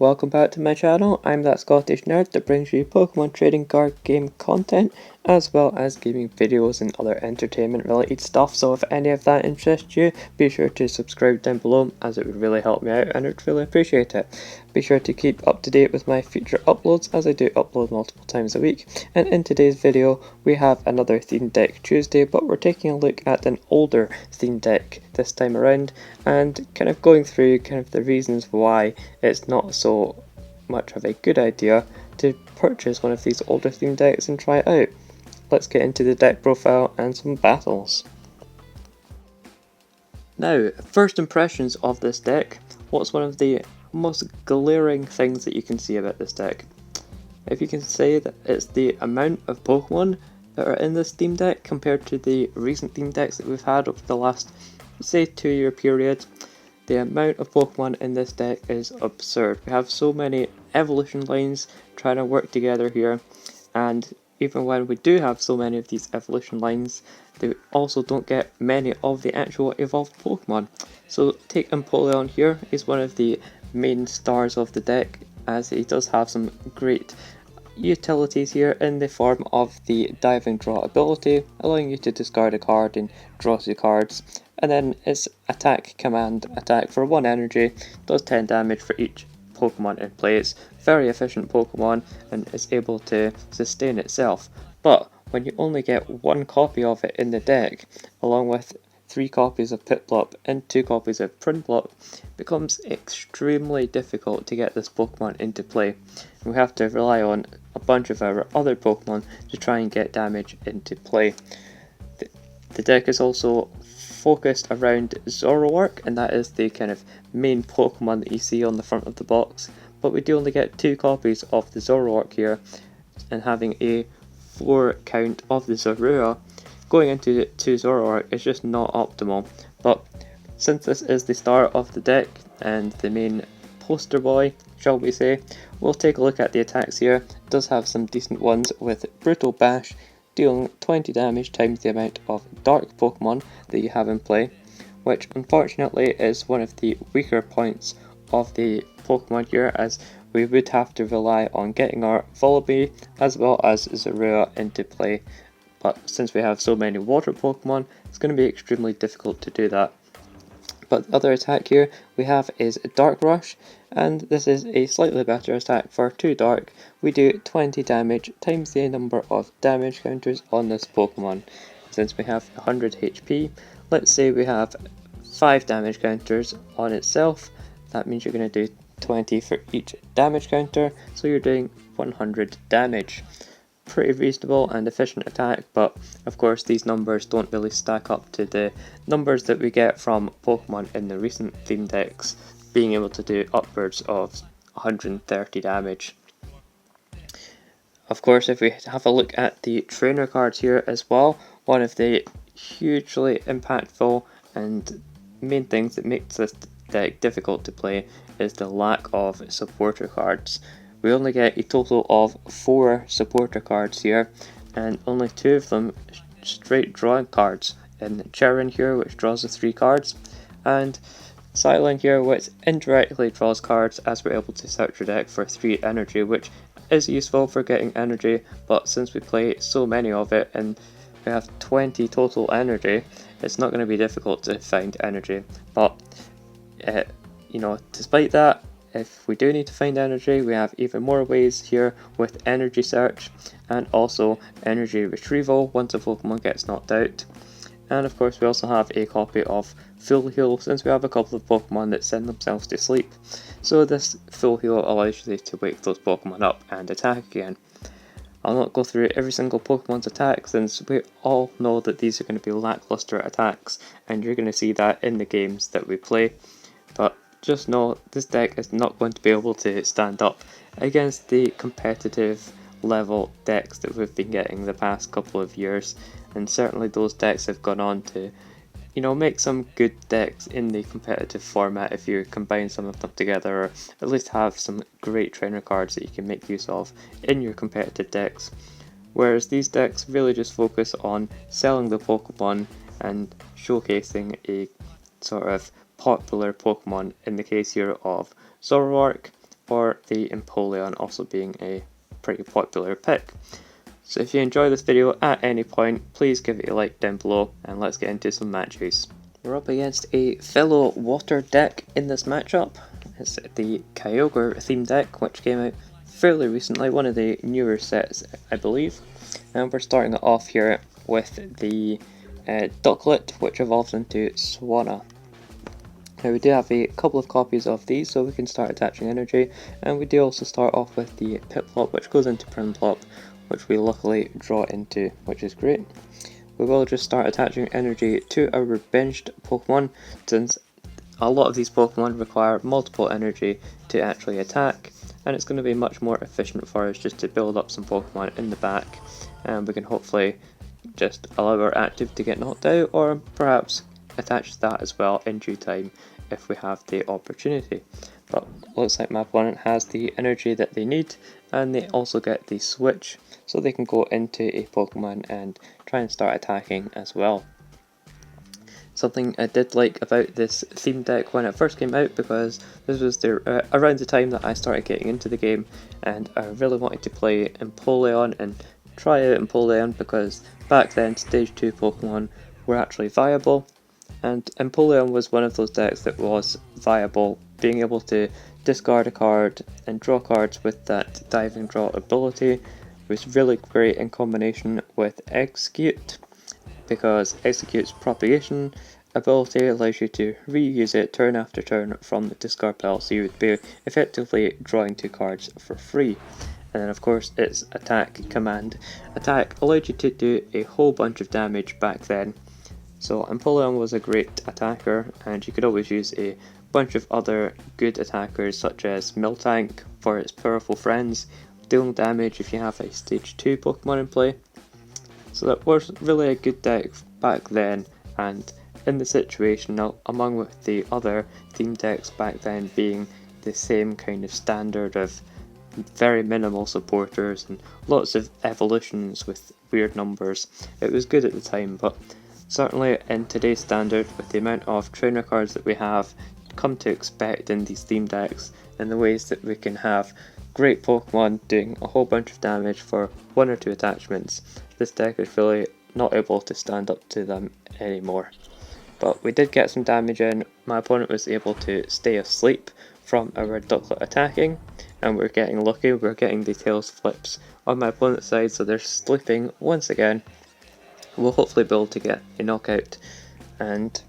welcome back to my channel. I'm that Scottish nerd that brings you Pokemon trading card game content as well as gaming videos and other entertainment related stuff. So if any of that interests you, be sure to subscribe down below as it would really help me out and I'd really appreciate it. Be sure to keep up to date with my future uploads as I do upload multiple times a week. And in today's video we have another Theme Deck Tuesday, but we're taking a look at an older Theme Deck this time around and kind of going through the reasons why it's not so much of a good idea to purchase one of these older Theme Decks and try it out. Let's get into the deck profile and some battles. Now, first impressions of this deck. What's one of the most glaring things that you can see about this deck? If you can say that it's the amount of Pokemon that are in this theme deck compared to the recent theme decks that we've had over the last, say, 2-year period. The amount of Pokemon in this deck is absurd. We have so many evolution lines trying to work together here, and even when we do have so many of these evolution lines, they also don't get many of the actual evolved Pokemon. So take Empoleon here, he's one of the main stars of the deck, as he does have some great utilities here in the form of the diving draw ability, allowing you to discard a card and draw 2 cards, and then its attack command attack for 1 energy, does 10 damage for each Pokemon in play. It's very efficient Pokemon and is able to sustain itself, but when you only get 1 copy of it in the deck, along with 3 copies of Piplup and 2 copies of Prinplup, it becomes extremely difficult to get this Pokemon into play. And we have to rely on a bunch of our other Pokemon to try and get damage into play. The deck is also focused around Zoroark, and that is the kind of main Pokemon that you see on the front of the box, but we do only get 2 copies of the Zoroark here, and having a 4 count of the Zorua going into 2 Zoroark is just not optimal. But since this is the start of the deck and the main poster boy, shall we say, we'll take a look at the attacks here. It does have some decent ones with Brutal Bash, dealing 20 damage times the amount of dark Pokemon that you have in play, which unfortunately is one of the weaker points of the Pokemon here, as we would have to rely on getting our Vullaby as well as Zorua into play, but since we have so many water Pokemon, it's going to be extremely difficult to do that. But the other attack here we have is Dark Rush, and this is a slightly better attack for 2 dark. We do 20 damage times the number of damage counters on this Pokemon. Since we have 100 HP, let's say we have 5 damage counters on itself, that means you're going to do 20 for each damage counter, so you're doing 100 damage. Pretty reasonable and efficient attack, but of course these numbers don't really stack up to the numbers that we get from Pokemon in the recent theme decks, being able to do upwards of 130 damage. Of course, if we have a look at the trainer cards here as well, one of the hugely impactful and main things that makes this deck difficult to play is the lack of supporter cards. We only get a total of 4 supporter cards here, and only 2 of them straight drawing cards. In Charon here, which draws the 3 cards, and Silent here, which indirectly draws cards as we're able to search your deck for 3 energy, which is useful for getting energy, but since we play so many of it and we have 20 total energy, it's not going to be difficult to find energy. But despite that, if we do need to find energy, we have even more ways here with energy search and also energy retrieval once a Pokemon gets knocked out. And of course we also have a copy of Full Heal, since we have a couple of Pokemon that send themselves to sleep. So this Full Heal allows you to wake those Pokemon up and attack again. I'll not go through every single Pokemon's attack, since we all know that these are going to be lackluster attacks, and you're going to see that in the games that we play. But just know this deck is not going to be able to stand up against the competitive level decks that we've been getting the past couple of years, and certainly those decks have gone on to make some good decks in the competitive format if you combine some of them together, or at least have some great trainer cards that you can make use of in your competitive decks. Whereas these decks really just focus on selling the Pokemon and showcasing a sort of popular Pokemon, in the case here of Zoroark, or the Empoleon also being a pretty popular pick. So if you enjoy this video at any point, please give it a like down below and let's get into some matches. We're up against a fellow water deck in this matchup. It's the Kyogre theme deck, which came out fairly recently, one of the newer sets I believe. And we're starting it off here with the Ducklet, which evolves into Swanna. Now we do have a couple of copies of these, so we can start attaching energy, and we do also start off with the Piplup, which goes into Primplop, which we luckily draw into, which is great. We will just start attaching energy to our benched Pokemon, since a lot of these Pokemon require multiple energy to actually attack, and it's going to be much more efficient for us just to build up some Pokemon in the back, and we can hopefully just allow our active to get knocked out, or perhaps attach that as well in due time if we have the opportunity. But looks like my opponent has the energy that they need, and they also get the switch, so they can go into a Pokemon and try and start attacking as well. Something I did like about this theme deck when it first came out, because this was around the time that I started getting into the game, and I really wanted to play Empoleon and try out Empoleon, because back then stage 2 Pokemon were actually viable, and Empoleon was one of those decks that was viable, being able to discard a card and draw cards with that diving draw ability was really great in combination with Execute, because Execute's propagation ability allows you to reuse it turn after turn from the discard pile, so you would be effectively drawing 2 cards for free. And then of course its attack command. Attack allowed you to do a whole bunch of damage back then. So Empoleon was a great attacker, and you could always use a bunch of other good attackers such as Miltank for its powerful friends, dealing damage if you have a stage 2 Pokemon in play. So that was really a good deck back then, and in the situation now, among with the other theme decks back then being the same kind of standard of very minimal supporters and lots of evolutions with weird numbers, it was good at the time. But certainly in today's standard, with the amount of trainer cards that we have come to expect in these theme decks, and the ways that we can have great Pokemon doing a whole bunch of damage for 1 or 2 attachments, this deck is really not able to stand up to them anymore. But we did get some damage in. My opponent was able to stay asleep from our Ducklet attacking, and we're getting lucky, we're getting the tails flips on my opponent's side, so they're sleeping once again. We'll hopefully be able to get a knockout and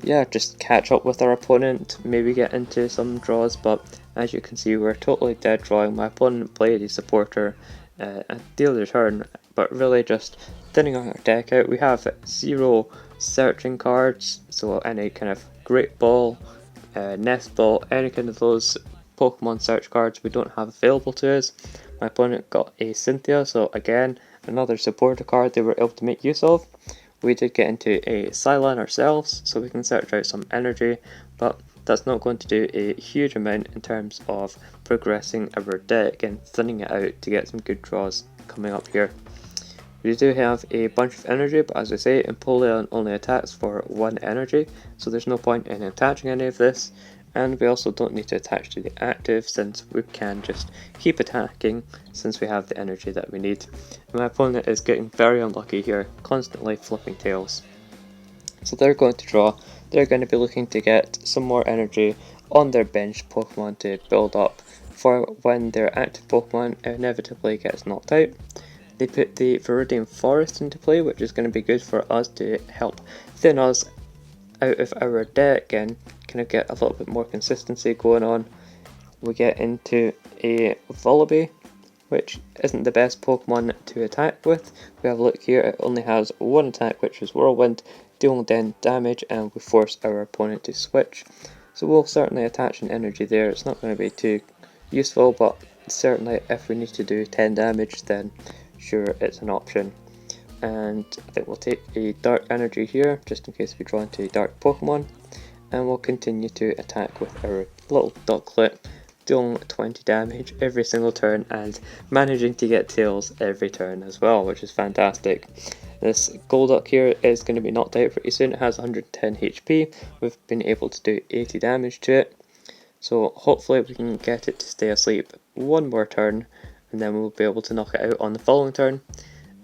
yeah, just catch up with our opponent, maybe get into some draws. But as you can see, we're totally dead drawing. My opponent played a supporter at the other turn, but really just thinning our deck out. We have 0 searching cards, so any kind of Great Ball, Nest Ball, any kind of those Pokemon search cards we don't have available to us. My opponent got a Cynthia, so again, another supporter card they were able to make use of. We did get into a Cylon ourselves, so we can search out some energy, but that's not going to do a huge amount in terms of progressing our deck and thinning it out to get some good draws coming up here. We do have a bunch of energy, but as I say, Empoleon only attacks for 1 energy, so there's no point in attaching any of this. And we also don't need to attach to the active, since we can just keep attacking since we have the energy that we need. And my opponent is getting very unlucky here, constantly flipping tails. So they're going to draw. They're going to be looking to get some more energy on their bench Pokemon to build up for when their active Pokemon inevitably gets knocked out. They put the Viridian Forest into play, which is going to be good for us to help thin us out of our deck and kind of get a little bit more consistency going on. We get into a Vullaby, which isn't the best Pokemon to attack with. We have a look here, it only has 1 attack, which is Whirlwind, dealing 10 damage, and we force our opponent to switch. So we'll certainly attach an energy there. It's not going to be too useful, but certainly if we need to do 10 damage, then sure, it's an option. And I think we'll take a Dark Energy here, just in case we draw into a Dark Pokemon, and we'll continue to attack with our little Ducklet, dealing 20 damage every single turn and managing to get tails every turn as well, which is fantastic. This Golduck here is going to be knocked out pretty soon. It has 110 HP. We've been able to do 80 damage to it. So hopefully we can get it to stay asleep one more turn, and then we'll be able to knock it out on the following turn.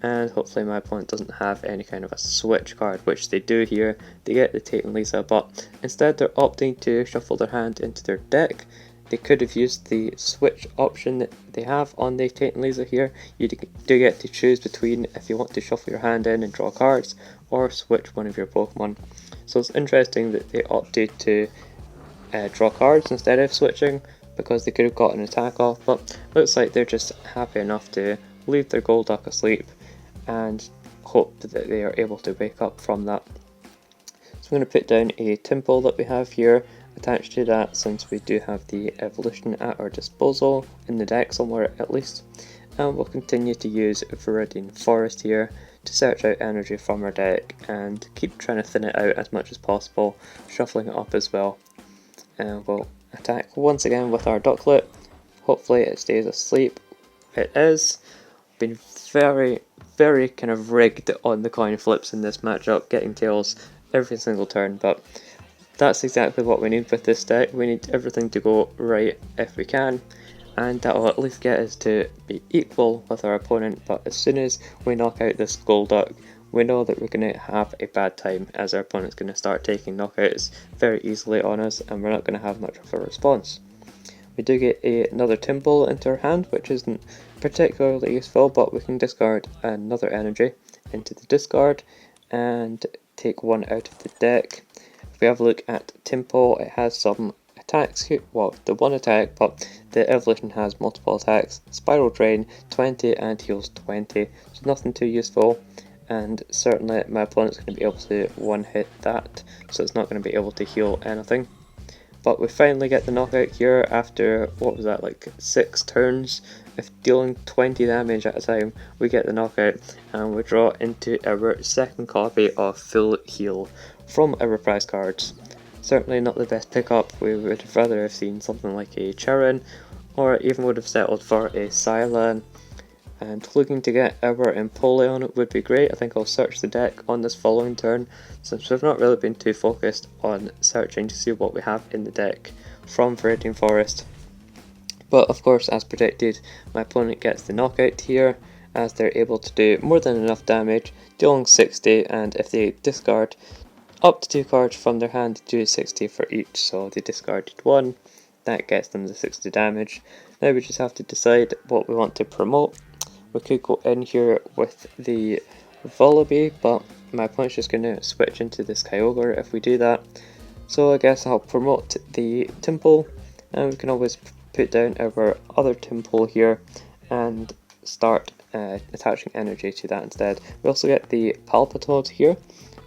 And hopefully my opponent doesn't have any kind of a switch card, which they do here. They get the Tate and Lisa, but instead they're opting to shuffle their hand into their deck. They could have used the switch option that they have on the Tate and Lisa here. You do get to choose between if you want to shuffle your hand in and draw cards, or switch one of your Pokemon. So it's interesting that they opted to draw cards instead of switching, because they could have got an attack off, but looks like they're just happy enough to leave their Golduck asleep and hope that they are able to wake up from that. So I'm going to put down a Temple that we have here attached to that, since we do have the evolution at our disposal in the deck somewhere at least, and we'll continue to use Viridian Forest here to search out energy from our deck and keep trying to thin it out as much as possible, shuffling it up as well. And we'll attack once again with our Ducklet. Hopefully it stays asleep. It is. Been very kind of rigged on the coin flips in this matchup, getting tails every single turn, but that's exactly what we need with this deck. We need everything to go right if we can, and that will at least get us to be equal with our opponent. But as soon as we knock out this Golduck, we know that we're going to have a bad time, as our opponent's going to start taking knockouts very easily on us, and we're not going to have much of a response. We do get another Timble into our hand, which isn't particularly useful, but we can discard another energy into the discard and take one out of the deck. If we have a look at Timble, it has some attacks here, well, the one attack, but the evolution has multiple attacks. Spiral Drain 20 and heals 20, so nothing too useful, and certainly my opponent's going to be able to one hit that, so it's not going to be able to heal anything. But we finally get the knockout here after, what was that, like 6 turns? If dealing 20 damage at a time, we get the knockout and we draw into our second copy of Full Heal from our prize cards. Certainly not the best pickup. We would have rather have seen something like a Charon, or even would have settled for a Sylan. And looking to get our Empoleon would be great. I think I'll search the deck on this following turn, since we've not really been too focused on searching to see what we have in the deck from Viridian Forest. But of course, as predicted, my opponent gets the knockout here, as they're able to do more than enough damage, dealing 60, and if they discard up to 2 cards from their hand, do 60 for each, so they discarded 1, that gets them the 60 damage. Now we just have to decide what we want to promote. We could go in here with the Vullaby, but my opponent's just going to switch into this Kyogre if we do that. So I guess I'll promote the Timple, and we can always put down our other Timple here and start attaching energy to that instead. We also get the Palpitoad here.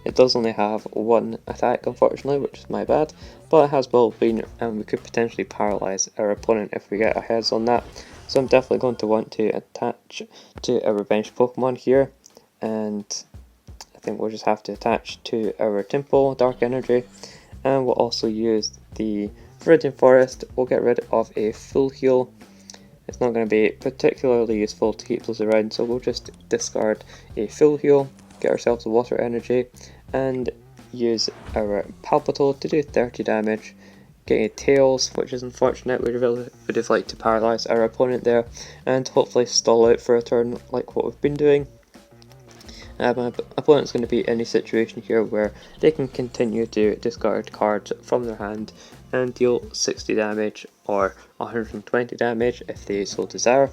It does only have 1 attack, unfortunately, which is my bad, but it has Bulbine, and we could potentially paralyze our opponent if we get our heads on that. So I'm definitely going to want to attach to our bench Pokemon here, and I think we'll just have to attach to our Timple, Dark Energy, and we'll also use the Viridian Forest. We'll get rid of a Full Heal. It's not going to be particularly useful to keep those around, so we'll just discard a Full Heal, get ourselves a Water Energy, and use our Palpitoad to do 30 damage. Getting a Tails, which is unfortunate. We really would have liked to paralyze our opponent there and hopefully stall out for a turn like what we've been doing. My opponent's going to be in a situation here where they can continue to discard cards from their hand and deal 60 damage or 120 damage if they so desire.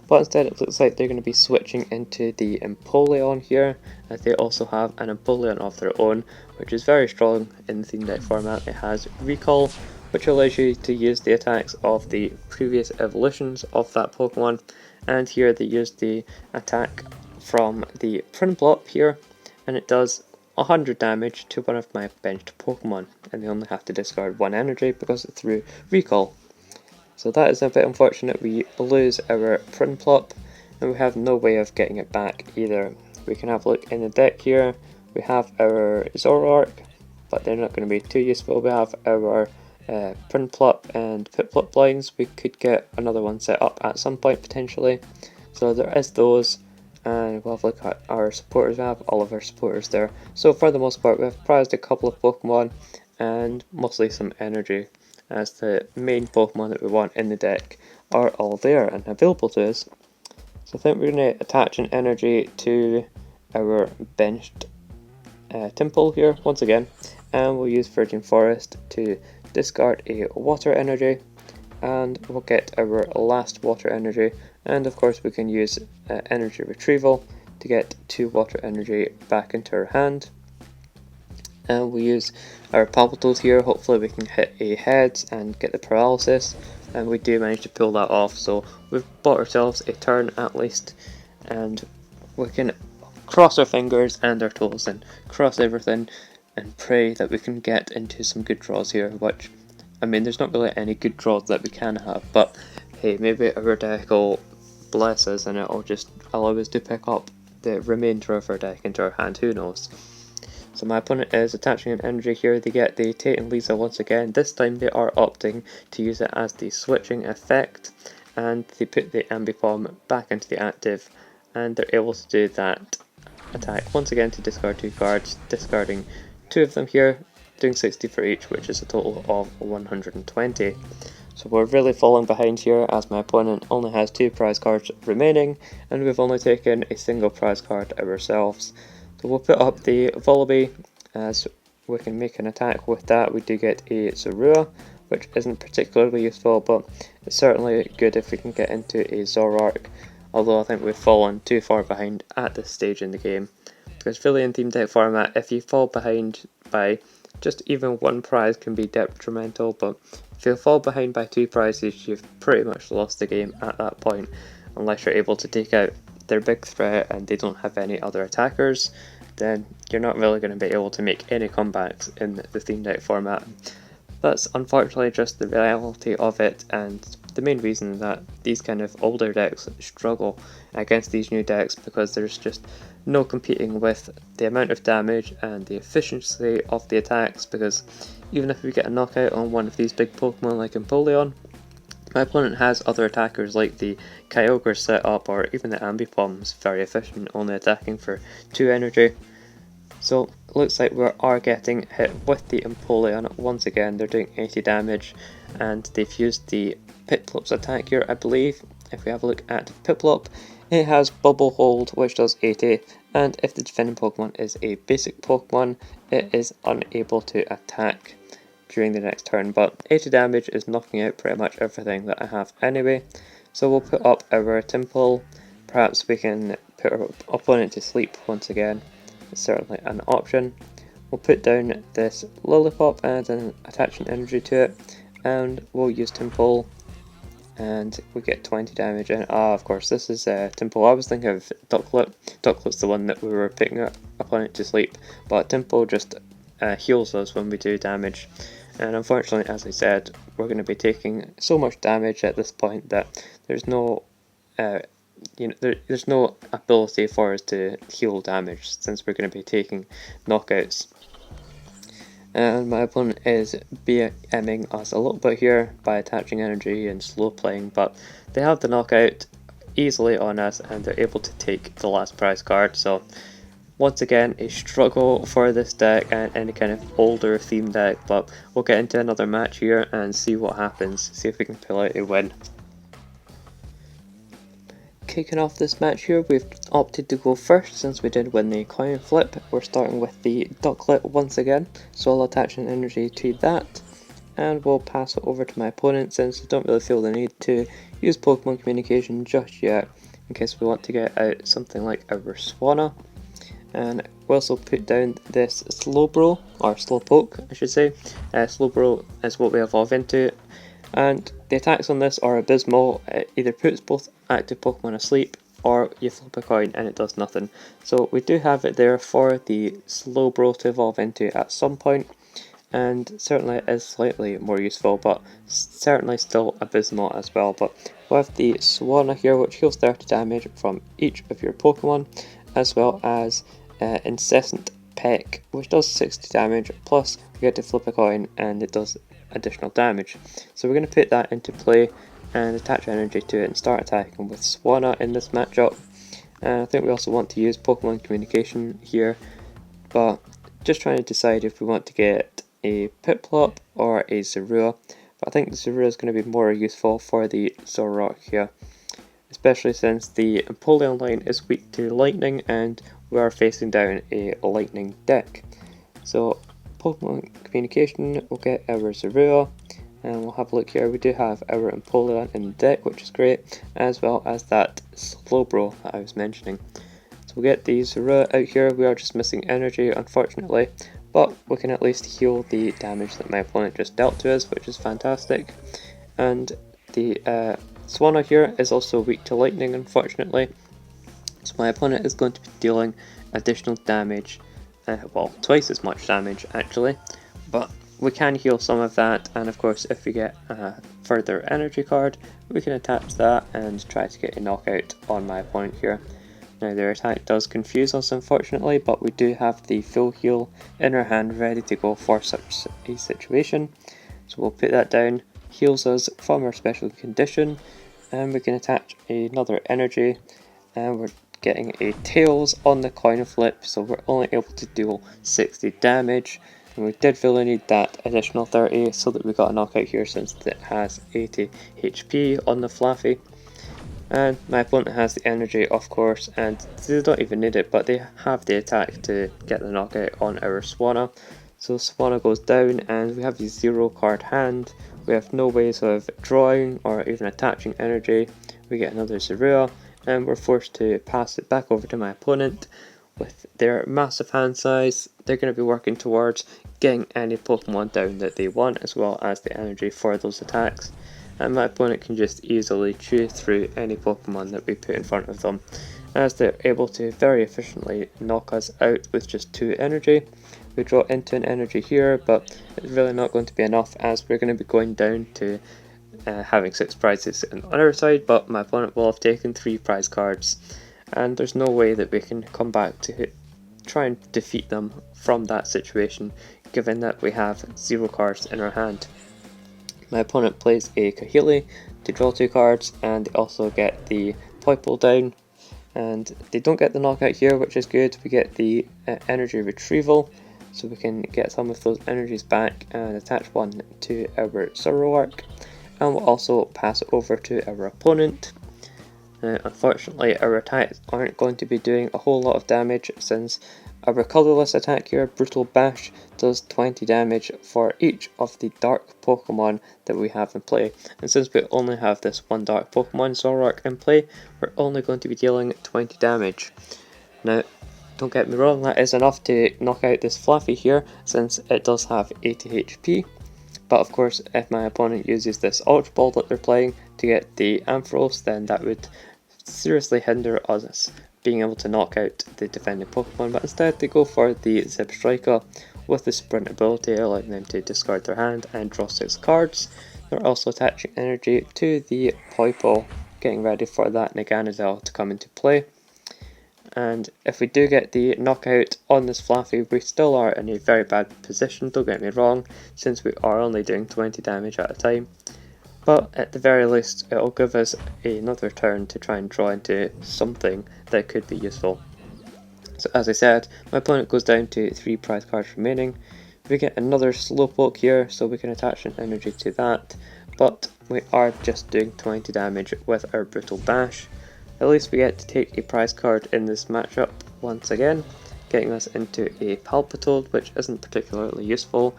But instead it looks like they're going to be switching into the Empoleon here, as they also have an Empoleon of their own, which is very strong in the theme deck format. It has Recall, which allows you to use the attacks of the previous evolutions of that Pokemon, and here they use the attack from the Prinplup here, and it does 100 damage to one of my benched Pokemon, and they only have to discard 1 energy because it's through Recall. So that is a bit unfortunate. We lose our Prinplup, and we have no way of getting it back either. We can have a look in the deck here. We have our Zoroark, but they're not going to be too useful. We have our Prinplup and Piplup lines. We could get another one set up at some point potentially. So there is those, and we'll have a look at our supporters. We have all of our supporters there. So for the most part, we have prized a couple of Pokemon and mostly some energy. as the main Pokemon that we want in the deck are all there and available to us. So I think we're going to attach an energy to our benched Temple here once again, and we'll use Virgin Forest to discard a water energy, and we'll get our last water energy, and of course we can use energy retrieval to get 2 water energy back into our hand. And we use our Palpitoad here, hopefully we can hit a heads and get the paralysis, and we do manage to pull that off, so we've bought ourselves a turn at least, and we can cross our fingers and our toes and cross everything and pray that we can get into some good draws here, which, I mean, there's not really any good draws that we can have, but hey, maybe our deck will bless us and it'll just allow us to pick up the remainder of our deck into our hand, who knows. So my opponent is attaching an energy here. They get the Tate and Lisa once again. This time they are opting to use it as the switching effect, and they put the Ambipom back into the active, and they're able to do that attack once again to discard 2 cards, discarding 2 of them here, doing 60 for each, which is a total of 120. So we're really falling behind here as my opponent only has 2 prize cards remaining, and we've only taken a single prize card ourselves. So we'll put up the Volibee as we can make an attack with that. We do get a Zoroark, which isn't particularly useful, but it's certainly good if we can get into a Zoroark, although I think we've fallen too far behind at this stage in the game. Because really in Team Deck format, if you fall behind by just even 1 prize can be detrimental, but if you fall behind by 2 prizes, you've pretty much lost the game at that point, unless you're able to take out their big threat and they don't have any other attackers. Then you're not really going to be able to make any comebacks in the Team Deck format. That's unfortunately just the reality of it, and the main reason that these kind of older decks struggle against these new decks, because there's just no competing with the amount of damage and the efficiency of the attacks, because even if we get a knockout on one of these big Pokemon like Empoleon, my opponent has other attackers like the Kyogre set up, or even the Ambipom's very efficient, only attacking for 2 energy. So it looks like we are getting hit with the Empoleon once again. They're doing 80 damage, and they've used the Piplop's attack here, I believe. If we have a look at Piplop, it has Bubble Hold, which does 80, and if the defending Pokemon is a basic Pokemon, it is unable to attack during the next turn, but 80 damage is knocking out pretty much everything that I have anyway. So we'll put up our Temple. Perhaps we can put our opponent to sleep once again. It's certainly an option. We'll put down this Lollipop and then attach an energy to it, and we'll use Temple, and we get 20 damage. And of course this is Temple. I was thinking of Ducklet. Ducklet's the one that we were putting our opponent to sleep, but Temple just heals us when we do damage. And unfortunately, as I said, we're going to be taking so much damage at this point that there's no there's no ability for us to heal damage, since we're going to be taking knockouts. And my opponent is BMing us a little bit here by attaching energy and slow playing, but they have the knockout easily on us and they're able to take the last prize card. So once again, a struggle for this deck and any kind of older theme deck, but we'll get into another match here and see what happens, see if we can pull out a win. Kicking off this match here, we've opted to go first since we did win the coin flip. We're starting with the Ducklet once again, so I'll attach an energy to that, and we'll pass it over to my opponent since I don't really feel the need to use Pokemon Communication just yet, in case we want to get out something like our Swanna. And we also put down this Slowbro, or Slowpoke I should say. Slowbro is what we evolve into, and the attacks on this are abysmal. It either puts both active Pokemon asleep, or you flip a coin and it does nothing. So we do have it there for the Slowbro to evolve into at some point, and certainly it is slightly more useful, but certainly still abysmal as well. But we have the Swanna here, which heals 30 damage from each of your Pokemon, as well as Incessant Peck, which does 60 damage, plus we get to flip a coin and it does additional damage. So we're going to put that into play and attach energy to it and start attacking with Swanna in this matchup. I think we also want to use Pokemon Communication here, but just trying to decide if we want to get a Piplup or a Zoroark. but I think the Zoroark is going to be more useful for the Zoroark here, especially since the Empoleon line is weak to lightning and we are facing down a lightning deck. So Pokemon Communication will get our Zoroark, and we'll have a look here. We do have our Empoleon in the deck, which is great, as well as that Slowbro that I was mentioning. So we'll get the Zoroark out here. We are just missing energy, unfortunately, but we can at least heal the damage that my opponent just dealt to us, which is fantastic. And the Swanna here is also weak to lightning, unfortunately, so my opponent is going to be dealing additional damage, well, twice as much damage actually, but we can heal some of that, and of course if we get a further energy card, we can attach that and try to get a knockout on my opponent here. Now their attack does confuse us unfortunately, but we do have the full heal in our hand ready to go for such a situation. So we'll put that down, heals us from our special condition, and we can attach another energy, and we're getting a Tails on the coin flip, so we're only able to deal 60 damage. And we did really need that additional 30 so that we got a knockout here, since it has 80 HP on the Fluffy. And my opponent has the energy, of course, and they don't even need it, but they have the attack to get the knockout on our Swanna. So Swanna goes down, and we have the 0 card hand. We have no ways of drawing or even attaching energy. We get another Zoroark, and we're forced to pass it back over to my opponent. With their massive hand size, they're going to be working towards getting any Pokemon down that they want, as well as the energy for those attacks. And my opponent can just easily chew through any Pokemon that we put in front of them, as they're able to very efficiently knock us out with just 2 energy. We draw into an energy here, but it's really not going to be enough, as we're going to be going down to having 6 prizes on our side, but my opponent will have taken 3 prize cards, and there's no way that we can come back to try and defeat them from that situation, given that we have 0 cards in our hand. My opponent plays a Kahili to draw 2 cards, and they also get the Poipole down, and they don't get the knockout here, which is good. We get the energy retrieval, so we can get some of those energies back and attach one to our Zoroark, and we'll also pass it over to our opponent. Unfortunately, our attacks aren't going to be doing a whole lot of damage, since our colourless attack here, Brutal Bash, does 20 damage for each of the dark Pokemon that we have in play. And since we only have this one dark Pokemon, Zoroark, in play, we're only going to be dealing 20 damage. Now, don't get me wrong, that is enough to knock out this Fluffy here, since it does have 80 HP. But of course, if my opponent uses this Ultra Ball that they're playing to get the Ampharos, then that would seriously hinder us being able to knock out the defending Pokemon, but instead they go for the Zebstrika with the Sprint ability, allowing them to discard their hand and draw 6 cards. They're also attaching energy to the Poipole, getting ready for that Naganadel to come into play. And if we do get the knockout on this Fluffy, we still are in a very bad position, don't get me wrong, since we are only doing 20 damage at a time. But at the very least, it will give us another turn to try and draw into something that could be useful. So as I said, my opponent goes down to 3 prize cards remaining. We get another Slowpoke here, so we can attach an energy to that, but we are just doing 20 damage with our Brutal Bash. At least we get to take a prize card in this matchup once again, getting us into a Palpitoad, which isn't particularly useful.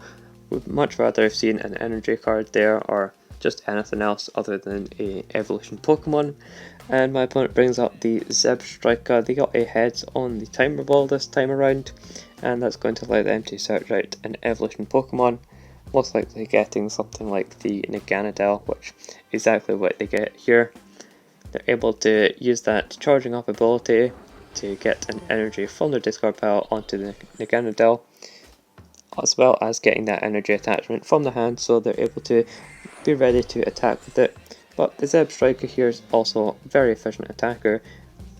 We'd much rather have seen an energy card there, or just anything else other than a evolution Pokemon. And my opponent brings up the Zebstrika. They got a heads on the Timer Ball this time around, and that's going to allow them to search out an evolution Pokemon, most likely getting something like the Naganadel, which is exactly what they get here. They're able to use that charging up ability to get an energy from their discard pile onto the Naganadel, as well as getting that energy attachment from the hand, so they're able to be ready to attack with it. But the Zebstrika here is also a very efficient attacker,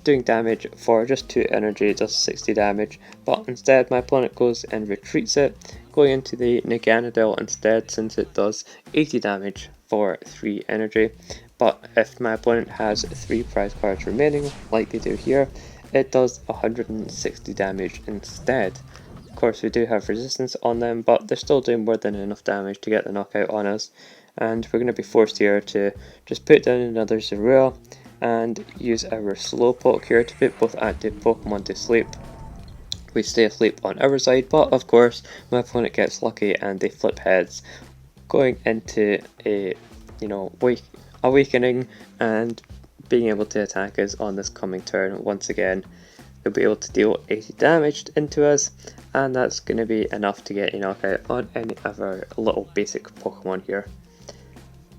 doing damage for just 2 energy, does 60 damage, but instead my opponent goes and retreats it, going into the Naganadel instead, since it does 80 damage for 3 energy. But if my opponent has 3 prize cards remaining, like they do here, it does 160 damage instead. Of course, we do have resistance on them, but they're still doing more than enough damage to get the knockout on us. and we're going to be forced here to just put down another Zoroark and use our Slowpoke here to put both active Pokemon to sleep. We stay asleep on our side, but of course my opponent gets lucky and they flip heads, going into a awakening and being able to attack us on this coming turn once again. They'll be able to deal 80 damage into us, and that's going to be enough to get a knockout on any of our little basic Pokemon here.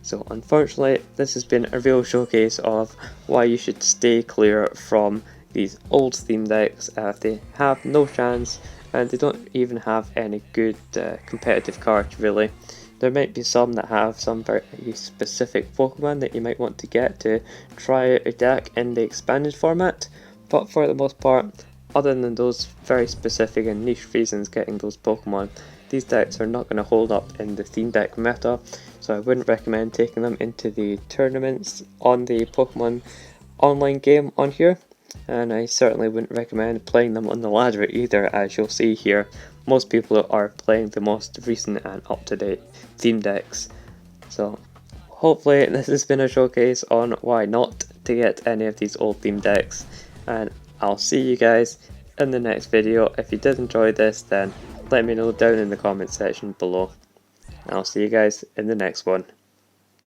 So unfortunately, this has been a real showcase of why you should stay clear from these old theme decks. They have no chance, and they don't even have any good competitive cards really. There might be some that have some very specific Pokemon that you might want to get to try out a deck in the expanded format, but for the most part, other than those very specific and niche reasons getting those Pokemon, these decks are not going to hold up in the theme deck meta, so I wouldn't recommend taking them into the tournaments on the Pokemon online game on here, and I certainly wouldn't recommend playing them on the ladder either. As you'll see here, most people are playing the most recent and up-to-date theme decks. So hopefully this has been a showcase on why not to get any of these old theme decks, and I'll see you guys in the next video. If you did enjoy this, then let me know down in the comment section below. I'll see you guys in the next one.